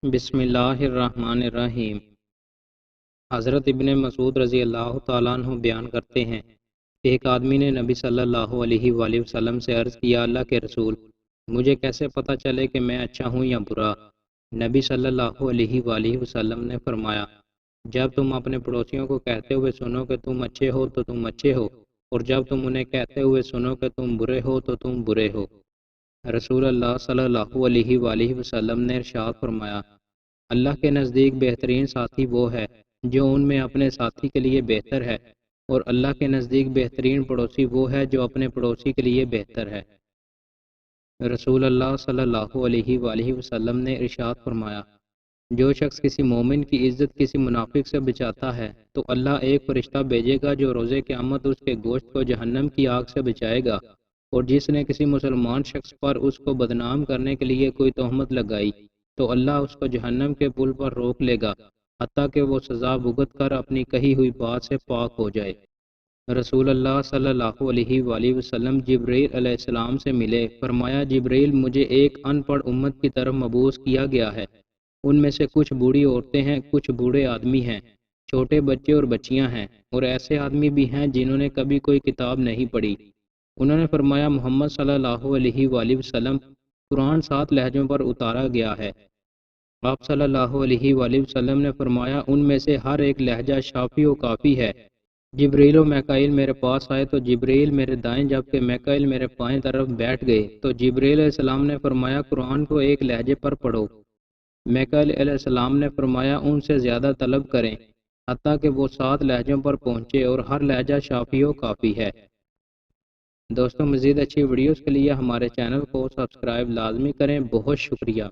بسم اللہ الرحمن الرحیم۔ حضرت ابن مسعود رضی اللہ تعالیٰ عنہ بیان کرتے ہیں کہ ایک آدمی نے نبی صلی اللہ علیہ وآلہ وسلم سے عرض کیا، اللہ کے رسول، مجھے کیسے پتہ چلے کہ میں اچھا ہوں یا برا؟ نبی صلی اللہ علیہ وآلہ وسلم نے فرمایا، جب تم اپنے پڑوسیوں کو کہتے ہوئے سنو کہ تم اچھے ہو تو تم اچھے ہو، اور جب تم انہیں کہتے ہوئے سنو کہ تم برے ہو تو تم برے ہو۔ رسول اللہ صلی اللہ علیہ وآلہ وسلم نے ارشاد فرمایا، اللہ کے نزدیک بہترین ساتھی وہ ہے جو ان میں اپنے ساتھی کے لیے بہتر ہے، اور اللہ کے نزدیک بہترین پڑوسی وہ ہے جو اپنے پڑوسی کے لیے بہتر ہے۔ رسول اللہ صلی اللہ علیہ وآلہ وسلم نے ارشاد فرمایا، جو شخص کسی مومن کی عزت کسی منافق سے بچاتا ہے تو اللہ ایک فرشتہ بھیجے گا جو روز قیامت اس کے گوشت کو جہنم کی آگ سے بچائے گا، اور جس نے کسی مسلمان شخص پر اس کو بدنام کرنے کے لیے کوئی تہمت لگائی تو اللہ اس کو جہنم کے پل پر روک لے گا حتیٰ کہ وہ سزا بھگت کر اپنی کہی ہوئی بات سے پاک ہو جائے۔ رسول اللہ صلی اللہ علیہ وآلہ وسلم جبرائیل علیہ السلام سے ملے، فرمایا، جبرائیل، مجھے ایک ان پڑھ امت کی طرف مبعوث کیا گیا ہے، ان میں سے کچھ بوڑھی عورتیں ہیں، کچھ بوڑھے آدمی ہیں، چھوٹے بچے اور بچیاں ہیں، اور ایسے آدمی بھی ہیں جنہوں نے کبھی کوئی کتاب نہیں پڑھی۔ انہوں نے فرمایا، محمد صلی اللہ علیہ وآلہ وسلم، قرآن 7 لہجوں پر اتارا گیا ہے۔ آپ صلی اللہ علیہ وآلہ وسلم نے فرمایا، ان میں سے ہر ایک لہجہ شافی و کافی ہے۔ جبریل و میکائیل میرے پاس آئے تو جبریل میرے دائیں جبکہ میکائیل میرے بائیں طرف بیٹھ گئے، تو جبریل علیہ السلام نے فرمایا، قرآن کو ایک لہجے پر پڑھو۔ میکائیل علیہ السلام نے فرمایا، ان سے زیادہ طلب کریں حتیٰ کہ وہ 7 لہجوں پر پہنچے، اور ہر لہجہ شافی و کافی ہے۔ دوستوں، مزید اچھی ویڈیوز کے لیے ہمارے چینل کو سبسکرائب لازمی کریں۔ بہت شکریہ۔